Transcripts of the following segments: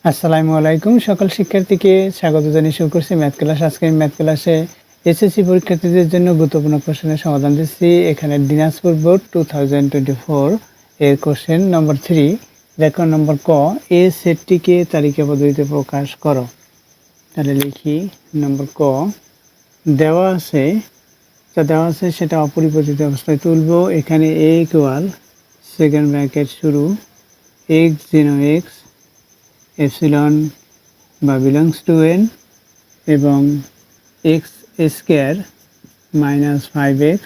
আসসালামু আলাইকুম। সকল শিক্ষার্থীকে স্বাগত জানিয়ে শুরু করছি ম্যাথ ক্লাস। আজকের ম্যাথ ক্লাসে এসএসসি পরীক্ষার্থীদের জন্য গুরুত্বপূর্ণ কোশ্চেনের সমাধান দিচ্ছি। এখানে দিনাজপুর বোর্ড 2024 এর কোশ্চেন নম্বর 3। দেখো নম্বর ক, এ সেটটিকে তালিকা পদ্ধতিতে প্রকাশ করো। তাহলে লিখি নম্বর ক, দেওয়া আছে সেটা অপরিবর্তিত অবস্থায় তুলব। এখানে এ ইকুয়াল সেকেন্ড ব্র্যাকেট শুরু এক্স জিনো এক্স এপসিলন বা বিলংস টু এন এবং x square minus 5x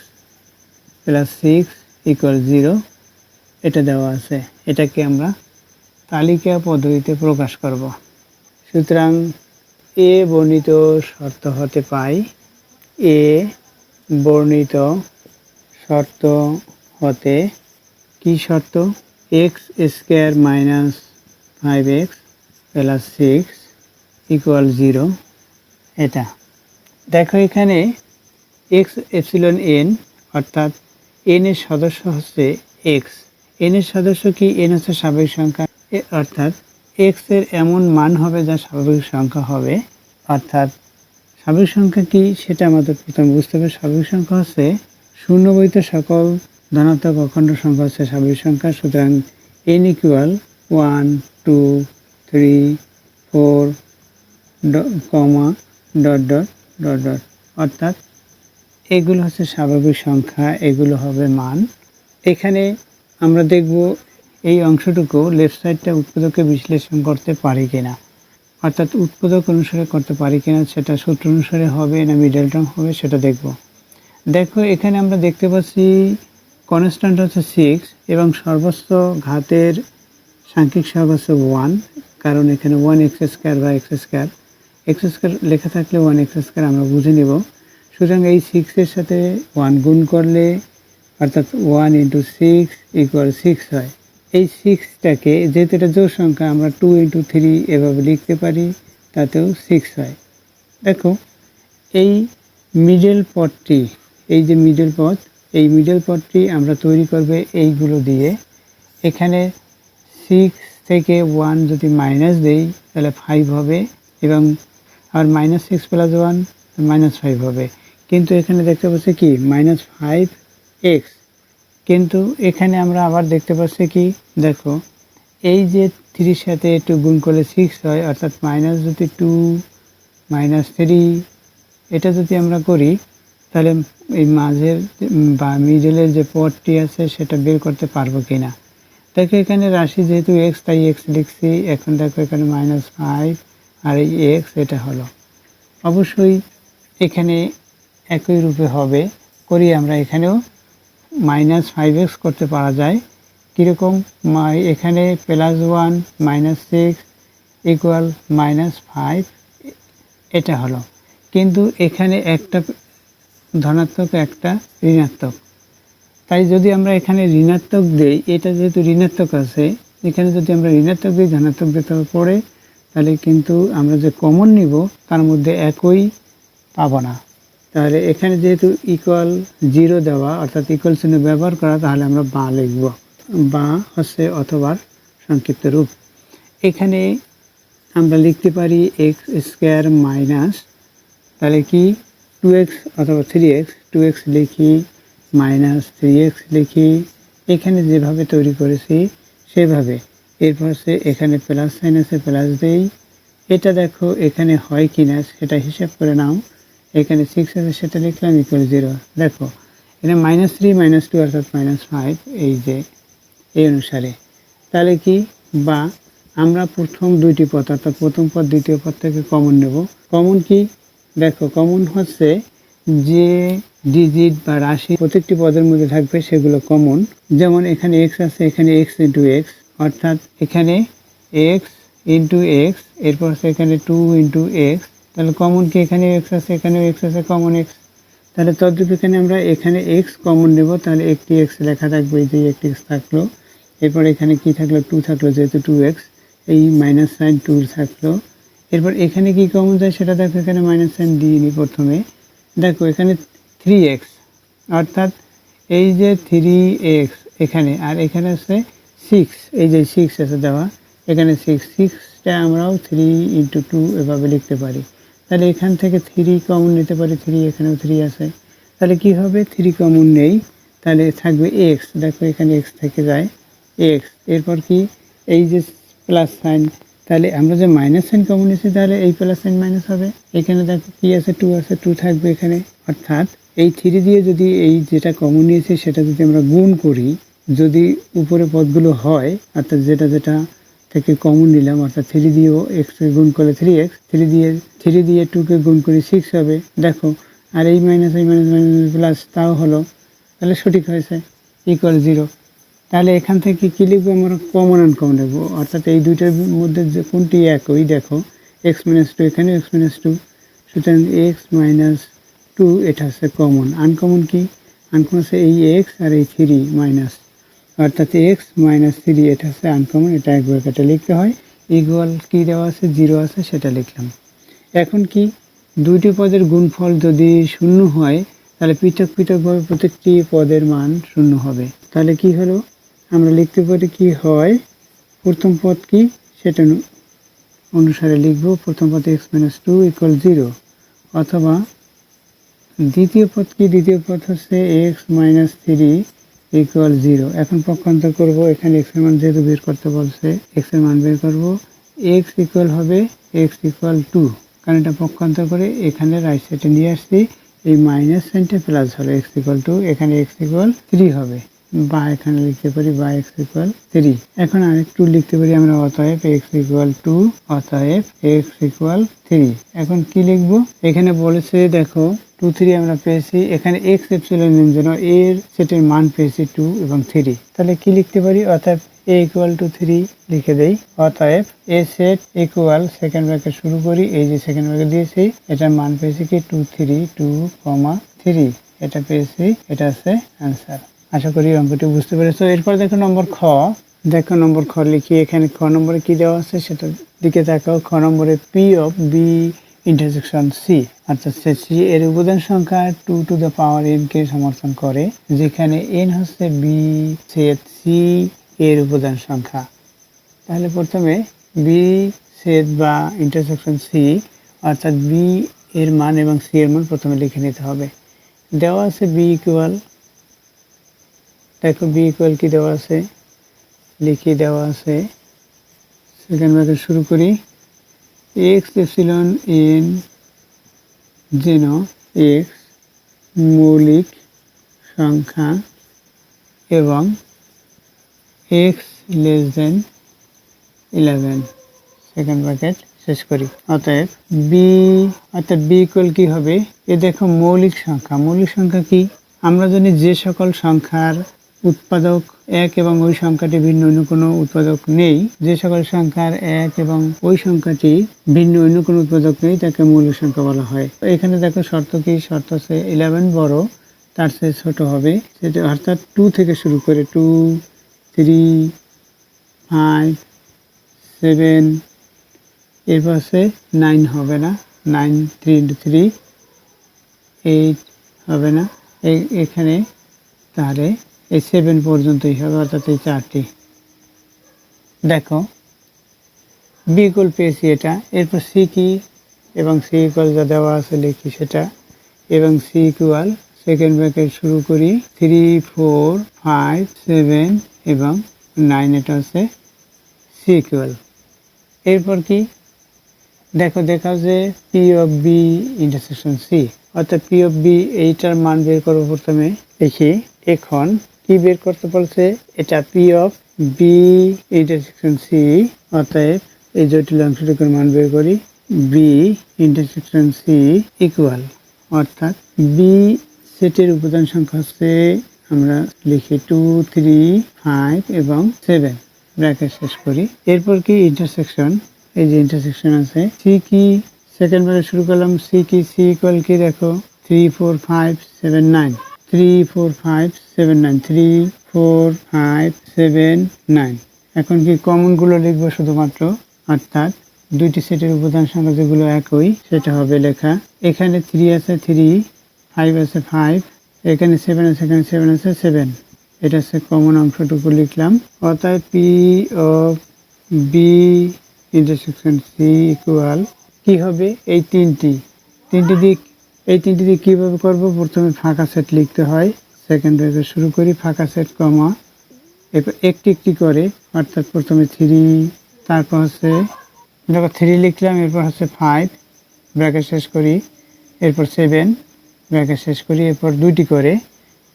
plus 6 equal 0 এটা দেওয়া আছে। এটাকে আমরা তালিকা পদ্ধতিতে প্রকাশ করব। সুতরাং এ বর্ণিত শর্ত হতে পাই, এ বর্ণিত শর্ত হতে কি শর্ত, x square minus 5x plus 6 equal 0 এটা। দেখো এখানে এক্স এপসিলন এন অর্থাৎ এন এর সদস্য হচ্ছে এক্স। এন এর সদস্য কি, এন হচ্ছে স্বাভাবিক সংখ্যা, অর্থাৎ এক্স এর এমন মান হবে যা স্বাভাবিক সংখ্যা হবে। অর্থাৎ স্বাভাবিক সংখ্যা কি সেটা আমাদের প্রথমে বুঝতে হবে। স্বাভাবিক সংখ্যা হচ্ছে শূন্য ব্যতীত সকল ধনাত্মক অখণ্ড সংখ্যা হচ্ছে স্বাভাবিক সংখ্যা। সুতরাং এন ইকুয়াল 1 2 3 4 কমা ডট ডট ডট ডট, অর্থাৎ এগুলো হচ্ছে স্বাভাবিক সংখ্যা, এগুলো হবে মান। এখানে আমরা দেখব এই অংশটুকু লেফট সাইডটা উৎপাদকে বিশ্লেষণ করতে পারি কিনা, অর্থাৎ উৎপাদক অনুসারে করতে পারি কিনা, সেটা সূত্র অনুসারে হবে না মিডল টার্ম হবে সেটা দেখব। দেখো এখানে আমরা দেখতে পাচ্ছি কনস্ট্যান্ট হচ্ছে 6 এবং সর্বোচ্চ ঘাতের সাংখ্যিক সহগ হচ্ছে 1, কারণ এখানে 1x স্কোয়ার বা x স্কোয়ার লেখা থাকলে 1x স্কোয়ার আমরা বুঝে নেব। সুতরাং এই 6 এর সাথে 1 গুণ করলে অর্থাৎ 1 × 6 ইকুয়াল 6 হয়। এই 6টাকে যেহেতু এটা জোড় সংখ্যা আমরা 2 × 3 এভাবে লিখতে পারি, তাতেও 6 হয়। দেখো এই মিডল পথটি, এই যে মিডল পথ, এই মিডল পথটি আমরা তৈরি করবে এইগুলো দিয়ে। এখানে 6 থেকে 1 যদি মাইনাস দেই তাহলে 5 হবে এবং আর -6 + 1 -5 হবে। কিন্তু এখানে দেখতে পাচ্ছি কি -5x, কিন্তু এখানে আমরা আবার দেখতে পাচ্ছি কি, দেখো এই যে 3 সাথে একটু গুণ করলে 6 হয়, অর্থাৎ মাইনাস যদি 2 -3 এটা যদি আমরা করি তাহলে এই মাঝের বা মিডলের যে পথটি আছে সেটা বের করতে পারবো কিনা। দেখো এখানে রাশি যেহেতু এক্স তাই এক্স লিখছি। এখন দেখো এখানে -5 আর এই এক্স এটা হলো, অবশ্যই এখানে একই রূপে হবে। করি আমরা এখানেও -5x করতে পারা যায়। কীরকম, এখানে +1 -6 ইকুয়াল -5 এটা হলো, কিন্তু এখানে একটা ধনাত্মক একটা ঋণাত্মক, তাই যদি আমরা এখানে ঋণাত্মক দিই, এটা যেহেতু ঋণাত্মক আছে, এখানে যদি আমরা ঋণাত্মক দিই ধনাত্মক দিতে হবে পড়ে, তাহলে কিন্তু আমরা যে কমন নিব তার মধ্যে একই পাবো না। তাহলে এখানে যেহেতু ইকুয়াল 0 দেওয়া অর্থাৎ ইকুয়াল চিহ্ন ব্যবহার করা, তাহলে আমরা বা লিখব। বা হচ্ছে অথবা সংক্ষিপ্ত রূপ। এখানে আমরা লিখতে পারি এক্স স্কোয়ার মাইনাস, তাহলে কি 2x অথবা 3x, 2x লিখি -3x লিখি, এখানে যেভাবে তৈরি করেছি সেভাবে। এরপর সে এখানে প্লাস সাইন আছে, প্লাস দেই। এটা দেখো এখানে হয় কিনা সেটা হিসাব করে নাও। এখানে 6 আছে সেটা লিখলাম ইকুয়াল 0। দেখো এখানে -3 -2 অর্থাৎ -5, এই যে এই অনুসারে। তাহলে কি, বা আমরা প্রথম দুইটি পদ অর্থাৎ প্রথম পদ দ্বিতীয় পদ থেকে কমন নেব। কমন কি, দেখো কমন হচ্ছে যে ডিজিট বা রাশি প্রত্যেকটি পদের মধ্যে থাকবে সেগুলো কমন। যেমন এখানে x আছে, এখানে x × x, অর্থাৎ এখানে x × x, এরপর এখানে 2 × x, তাহলে কমন কি, এখানে x আছে, এখানেও x আছে, কমন x। তাহলে তদ্রূপ এখানে আমরা এখানে x কমন নেব, তাহলে একটি x লেখা থাকবে, এই যে একটি x থাকলো। এরপর এখানে কি থাকলো, 2 থাকলো, যেহেতু 2x, এই মাইনাস সাইন 2 থাকলো। এরপর এখানে কি কমন যায় সেটা দেখো, এখানে মাইনাস সাইন দিয়ে নিই প্রথমে। দেখো এখানে 3x, অর্থাৎ এই যে 3x এখানে, আর এখানে আছে 6, এই যে 6 আছে দেওয়া, এখানে 6 এক্সটা আমরাও 3 × 2 এভাবে লিখতে পারি। তাহলে এখান থেকে 3 কমন নিতে পারি, 3 এখানেও 3 আছে। তাহলে কি হবে, 3 কমন নেই, তাহলে থাকবে এক্স। দেখো এখানে এক্স থেকে যায় এক্স। এরপর কি, এই যে প্লাস সাইন, তাহলে আমরা যে মাইনাস সাইন কমন নিয়েছি তাহলে এই প্লাস সাইন মাইনাস হবে। এখানে দেখো কি আছে, 2 আছে, 2 থাকবে এখানে। অর্থাৎ এই 3 দিয়ে যদি এই যেটা কমন নিয়েছি সেটা যদি আমরা গুণ করি, যদি উপরে পদগুলো হয়, অর্থাৎ যেটা যেটা থেকে কমন নিলাম, অর্থাৎ 3 দিয়েও এক্সকে গুণ করলে 3x, 3 দিয়ে 2কে গুণ করি 6 হবে। দেখো, আর এই মাইনাস প্লাস তাও হলো, তাহলে সঠিক হয়েছে, ইকুয়াল 0। তাহলে এখান থেকে কী লিখবো, আমরা কমন আনকমন লিখবো, অর্থাৎ এই দুইটার মধ্যে যে কোনটি একই, দেখো x-2 এখানে x-2, সুতরাং x-2 এটা হচ্ছে কমন। আনকমন কি, আনকমন হচ্ছে এই x আর এই 3 মাইনাস, অর্থাৎ x-3 এটা হচ্ছে আনকমন। এটা একবার কেটে লিখতে হয়, ইকুয়াল কি দেওয়া আছে, 0 আছে, সেটা লিখলাম। এখন কি, দুইটি পদের গুণফল যদি শূন্য হয় তাহলে পৃথক পৃথকভাবে প্রত্যেকটি পদের মান শূন্য হবে। তাহলে কি হলো, আমরা লিখতে পারি কি হয়, প্রথম পদ কি সেটা অনুসারে লিখব। প্রথম পদ x-2 = 0, অথবা দ্বিতীয় পদ কি, দ্বিতীয় পদ হচ্ছে x-3 = 0। এখন পক্ষান্তর করব, এখানে x এর মান যেহেতু বের করতে বলছে, x এর মান বের করব। x ইকুয়াল হবে x = 2, কারণ এটা পক্ষান্তর করে এখানে রাইট সাইডে নিয়ে আসছি, এই মাইনাস সাইনটা প্লাস হলো, x = 2, এখানে x = 3 হবে, বা এখানে লিখতে পারি বা x = 3। এখন আরেকটু লিখতে পারি আমরা, অতএব x = 2, অতএব x = 3। এখন কি লিখবো, এখানে বলেছে দেখো 2, 3 আমরা পেয়েছি, এখানে x এপসিলনের জন্য এর সেটের মান পেয়েছি 2 এবং 3। তাহলে কি লিখতে পারি, অতএব a = 3 লিখে দেই। অতএব a set equal, second bracket শুরু করি, এই যে সেকেন্ড ব্র্যাকেট দিয়েছি, এটার মান পেয়েছি কি 2, 3, 2, 3, এটা পেয়েছি, এটা আছে অ্যান্সার। আশা করি অঙ্কটি বুঝতে পেরেছো। এরপর দেখো নম্বর খ। দেখো নম্বর খ লিখি, এখানে খ নম্বরে কি দেওয়া আছে সেটার দিকে তাকাও। খ নম্বরে P of B intersection C, অর্থাৎ C এর উপাদান সংখ্যা 2 n কে সমর্থন করে, যেখানে n হচ্ছে B ছেদ C এর উপাদান সংখ্যা। তাহলে প্রথমে B ছেদ বা ইন্টারসেকশন C, অর্থাৎ B এর মান এবং C এর মান প্রথমে লিখে নিতে হবে। দেওয়া আছে B ইকুয়াল, দেখো B ইকুয়াল কি দেওয়া আছে, লিখে দেওয়া আছে, সেকেন্ড ব্র্যাকেট শুরু করি, x এপসিলন n যেন x মৌলিক সংখ্যা এবং x <11, সেকেন্ড ব্র্যাকেট শেষ করি। অতএব b ইকুয়াল কি হবে, এ দেখো মৌলিক সংখ্যা। মৌলিক সংখ্যা কি, আমরা জানি যে সকল সংখ্যার উৎপাদক এক এবং ওই সংখ্যাটি ভিন্ন অন্য কোনো উৎপাদক নেই, যে সকল সংখ্যার এক এবং ওই সংখ্যাটি ভিন্ন অন্য কোনো উৎপাদক নেই তাকে মৌলিক সংখ্যা বলা হয়। এখানে দেখো শর্ত কি, শর্ত আছে 11 বড় তার চেয়ে ছোট হবে, সেটা অর্থাৎ 2 থেকে শুরু করে 2, 3, 5, 7, এরপর আছে 9 হবে না, 9, 3 × 3, 8 হবে না, এখানে তাহলে এই 7 পর্যন্তই হবে, অর্থাৎ এই 4টি। দেখো B ইকুয়াল পেয়েছি এটা। এরপর C কি, এবং C ইকুয়াল যা দেওয়া আছে লিখি সেটা, এবং C ইকুয়াল সেকেন্ড ব্র্যাকেট শুরু করি 3, 4, 5, 7 এবং 9, এটা হচ্ছে C ইকুয়াল। এরপর কি, দেখো দেখাও যে P of B intersection C, অর্থাৎ P of B এইটার মান বের করবো প্রথমে। দেখি এখন কি বের করতে বলছে, এটা P of B intersection C, অতএব এই জটিল অংশটুকুর মান বের করি, B ইন্টারসেকশন C ইকুয়াল, অর্থাৎ B সেটের উপাদান সংখ্যা হচ্ছে, আমরা লিখি 2, 3, 5 এবং 7, ব্র্যাকেট শেষ করি। এরপর কি ইন্টারসেকশন, এই যে ইন্টারসেকশন আছে C কি, সেকেন্ড ব্র্যাকেট শুরু করলাম, C কি, C ইকুয়াল কি, দেখো 3, 4, 5, 7, 9, 3, 4, 5, 7, 9, 3, 4, 5, 7, 9। এখন কি কমন গুলো লিখবো শুধুমাত্র, অর্থাৎ দুইটি সেটের উপাদান সংখ্যা যেগুলো একই সেটা হবে লেখা। এখানে 3 আছে 3, 5 আছে 5, এখানে 7 আছে, এখানে 7 আছে 7, এটা হচ্ছে কমন অংশটুকু লিখলাম। অতএব P of B intersection C equal কি হবে এই তিনটি দিক কীভাবে করব? প্রথমে ফাঁকা সেট লিখতে হয়, সেকেন্ড ব্র্যাকেট শুরু করি, ফাঁকা সেট কমা, এরপর একটি করে, অর্থাৎ প্রথমে 3, তারপর হচ্ছে দেখো 3 লিখলাম, এরপর হচ্ছে 5 ব্র্যাকেট শেষ করি, এরপর 7 ব্র্যাকেট শেষ করি, এরপর 2টি করে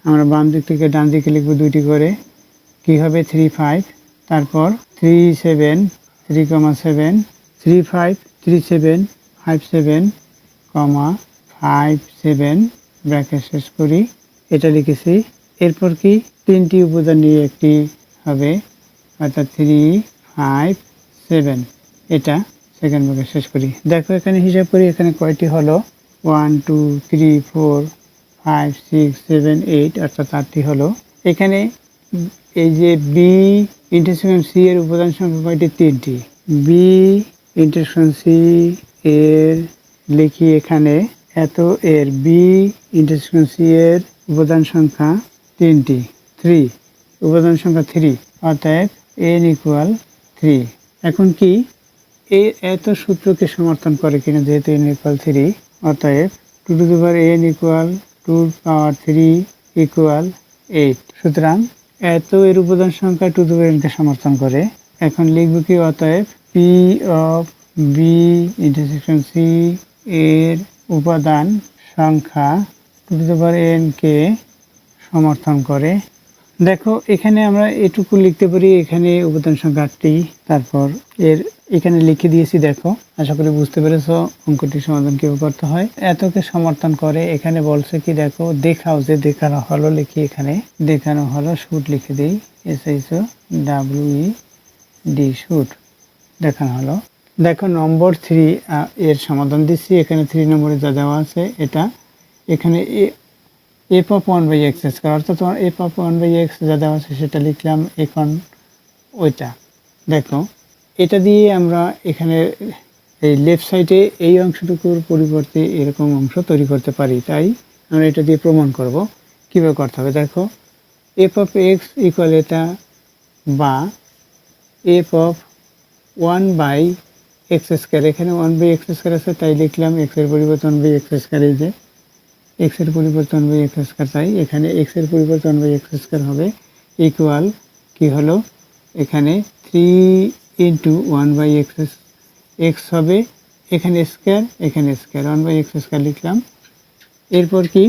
আমরা বাম দিক থেকে ডান দিকে লিখব, 2টি করে কি হবে 3 5, তারপর 3 7 3,7 3 5 3 7 5 7 কমা 5 7 ব্র্যাকেট শেষ করি, এটা লিখেছি। এরপর কি তিনটি উপাদান নিয়ে একটি হবে, অর্থাৎ 3 5 7, এটা সেকেন্ড ব্র্যাকেট শেষ করি। দেখো এখানে হিসাব করি, এখানে কয়টি হলো 1 2 3 4 5 6 7 8, অর্থাৎ 8টি হলো। এখানে এই যে বি ইন্টারসেকশন সি এর উপাদান সংখ্যা কয়টি? 3টি। বি ইন্টারসেকশন সি এর লিখি এখানে এত, এর বি ইন্টারসেকশন সি এর উপাদান সংখ্যা 3টি, 3 উপাদান সংখ্যা 3, অতএব n ইকুয়াল 3। এখন কি এত সূত্রকে সমর্থন করে কিনা? যেহেতু n ইকুয়াল 3, অতএব 2 to the power n equal 2 power 3 equal 8। সুতরাং এত এর উপাদান সংখ্যা 2 টু দি পাওয়ার n কে সমর্থন করে। এখন লিখব কি? অতএব P of B intersection C এর উপাদান সংখ্যা 2 টু দি পাওয়ার n কে সমর্থন করে। দেখো এখানে আমরা এটুকু লিখতে পারি, এখানে উপাদান সংখ্যা 8টি, তারপর এখানে লিখে দিয়েছি। দেখো আশা করি বুঝতে পেরেছো অঙ্কটির সমাধান কিভাবে করতে হয়। এতকে সমর্থন করে, এখানে বলছে কি দেখো দেখাও, যে দেখানো হলো লিখি, এখানে দেখানো হলো, শুট লিখে দিই, SHOWED শুট, দেখানো হলো। দেখো নম্বর 3 এর সমাধান দিচ্ছি। এখানে 3 নম্বরে যা দেওয়া আছে, এটা এখানে f of 1 by x square, অর্থাৎ তোমার f of 1 by x যা দেওয়া আছে সেটা লিখলাম। এখন ওইটা দেখো, এটা দিয়ে আমরা এখানে এই লেফট সাইডে এই অংশটুকুর পরিবর্তে এরকম অংশ তৈরি করতে পারি। তাই আমরা এটা দিয়ে প্রমাণ করব কীভাবে করতে হবে। দেখো f of x ইকুয়াল এটা, বা f of 1 by x square, এখানে 1 by x স্কয়ার আছে তাই লিখলাম x এর পরিবর্তে 1 by x স্কয়ার, এই যে x এর পরিবর্তে 1 by x স্কয়ার, তাই এখানে x এর পরিবর্তে 1 by x স্কয়ার হবে, ইকুয়াল কি হলো এখানে 3 ইন্টু 1 by x হবে, এখানে স্কয়ার, এখানে স্কয়ার, 1 by x স্কয়ার লিখলাম। এরপর কি,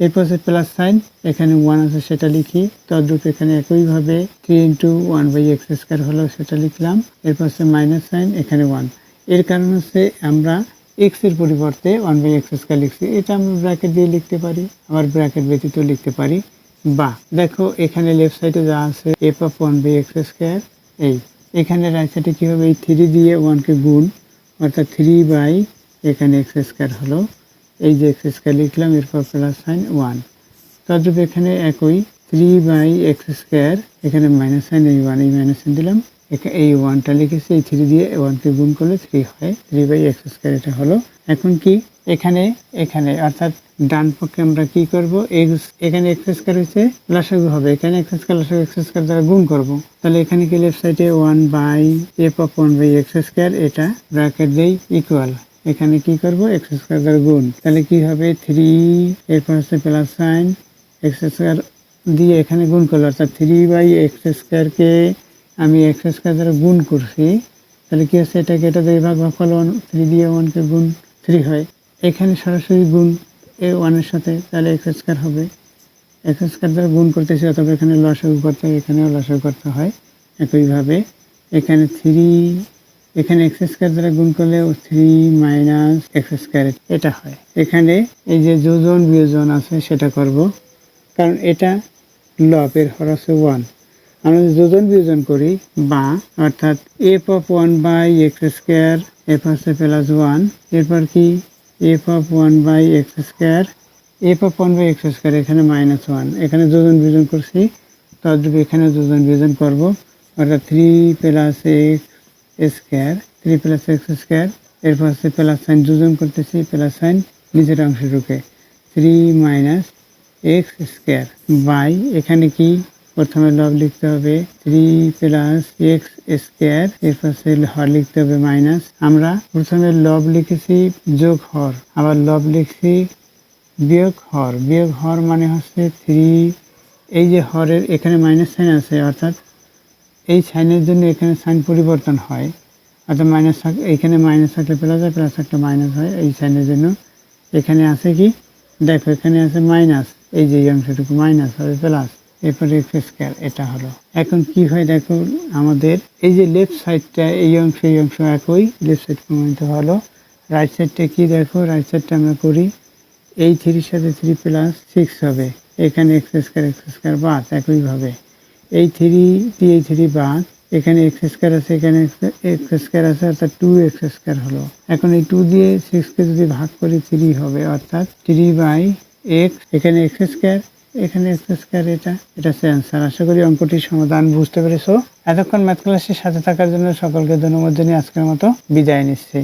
এরপর হচ্ছে প্লাস সাইন, এখানে 1 আছে সেটা লিখি, তদ্রূপ এখানে একইভাবে 3 ইন্টু 1 by x স্কয়ার হলো, সেটা লিখলাম। এরপর হচ্ছে মাইনাস সাইন, এখানে 1, এর কারণ হচ্ছে আমরা x এর পরিবর্তে 1 by x স্কয়ার লিখছি। এটা আমরা ব্র্যাকেট দিয়ে লিখতে পারি, আবার ব্র্যাকেট ব্যতীত লিখতে পারি। বা দেখো এখানে লেফট সাইডে যা আছে f of 1 by x square, এখানে রাইট সাইডে কি হবে, এই 3 দিয়ে 1 কে গুণ, অর্থাৎ 3 বাই এখানে x স্কয়ার হলো, এই যে x স্কয়ার লিখলাম, এরপর প্লাস সাইন 1, তদ্রূপ এখানে একই 3 বাই x স্কয়ার, এখানে মাইনাস সাইন, এই 1 এই মাইনাস সাইন দিলাম, এই 1টা লিখেছি, এই 3 দিয়ে 1 কে গুণ করলে 3 হয়, 3 বাই x স্কয়ার এটা হলো। এখন কি এখানে অর্থাৎ ডান পক্ষে আমরা কি করব, এখানে x স্কয়ার হচ্ছে লসাগু হবে, এখানে x স্কয়ার লসাগু x স্কয়ার দ্বারা গুণ করব, তাহলে এখানে কি লেফট সাইডে 1 by f of 1 by x square, এটা ব্র্যাকেট দেই ইকুয়াল, এখানে কি করব x স্কয়ার দ্বারা গুণ, তাহলে কি হবে 3, এরপর হচ্ছে প্লাস সাইন x স্কয়ার দিয়ে এখানে গুণ করলে, অর্থাৎ 3 বাই x স্কয়ার কে আমি x স্কয়ার দ্বারা গুণ করছি, তাহলে কি হচ্ছে এটাকে এটা দিয়ে ভাগফল 3 দিয়ে 1 কে গুণ 3 হয়, এখানে সরাসরি গুণ এই 1 এর সাথে, তাহলে x স্কয়ার হবে, x স্কয়ার দ্বারা গুণ করতেছি, অথবা এখানে লসাগু করতে হয়, এখানেও লসাগু করতে হয়। একইভাবে এখানে 3, এখানে x স্কয়ার দ্বারা গুণ করলে 3 মাইনাস x স্কয়ার এটা হয়। এখানে এই যে যোজন বিয়োজন আছে সেটা করব, কারণ এটা লবের হর আছে 1, আমরা যোজন বিয়োজন করি, বা অর্থাৎ f of 1 by x square, f হচ্ছে প্লাস 1, এরপর কি f of 1 by x square, f of 1 by x square, এখানে মাইনাস 1, এখানে যোজন বিয়োজন করছি, তদ্রূপ এখানে যোজন বিয়োজন করব, অর্থাৎ 3 plus x square, 3 plus x square, এরপর হচ্ছে প্লাস সাইন, যোজন করতেছি, প্লাস সাইন নিচের অংশটুকে 3 মাইনাস x স্কয়ার, বাই এখানে কি প্রথমে লব লিখতে হবে 3 প্লাস এক্স স্কোয়ার, এরপর হর লিখতে হবে মাইনাস। আমরা প্রথমে লব লিখেছি যোগ হর, আবার লব লিখছি বিয়োগ হর। বিয়োগ হর মানে হচ্ছে 3, এই যে হরের এখানে মাইনাস সাইন আছে, অর্থাৎ এই সাইনের জন্য এখানে সাইন পরিবর্তন হয়, অর্থাৎ মাইনাস থাকলে এখানে মাইনাস থাকলে প্লাস হয়, প্লাস থাকলে মাইনাস হয়। এই সাইনের জন্য এখানে আছে কি দেখো, এখানে আছে মাইনাস, এই যে অংশটুকু মাইনাস হবে প্লাস, এরপরে এক্স স্কোয়ার, এটা হলো। এখন কি হয় দেখো, আমাদের এই যে লেফট সাইডটা এই অংশ একই, লেফট সাইড প্রমাণিত হলো। রাইট সাইডটা কি দেখো, রাইট সাইডটা আমরা করি, এই 3 সাথে 3 প্লাস 6 হবে, এখানে এক্স স্কোয়ার বাদ, একইভাবে এই 3 দিয়ে এই 3 বাদ, এখানে এক্স স্কোয়ার আছে, এখানে এক্স স্কোয়ার আছে, অর্থাৎ 2x স্কোয়ার হলো। এখন এই 2 দিয়ে 6কে যদি ভাগ করি 3 হবে, অর্থাৎ 3/x, এখানে এক্স স্কোয়ার, এখানে এক্স স্কোয়ার, এটা হচ্ছে অ্যান্সার। আশা করি অঙ্কটির সমাধান বুঝতে পেরেছো। এতক্ষণ ম্যাথ ক্লাসের সাথে থাকার জন্য সকলকে ধন্যবাদ জানিয়ে আজকের মতো বিদায় নিচ্ছি।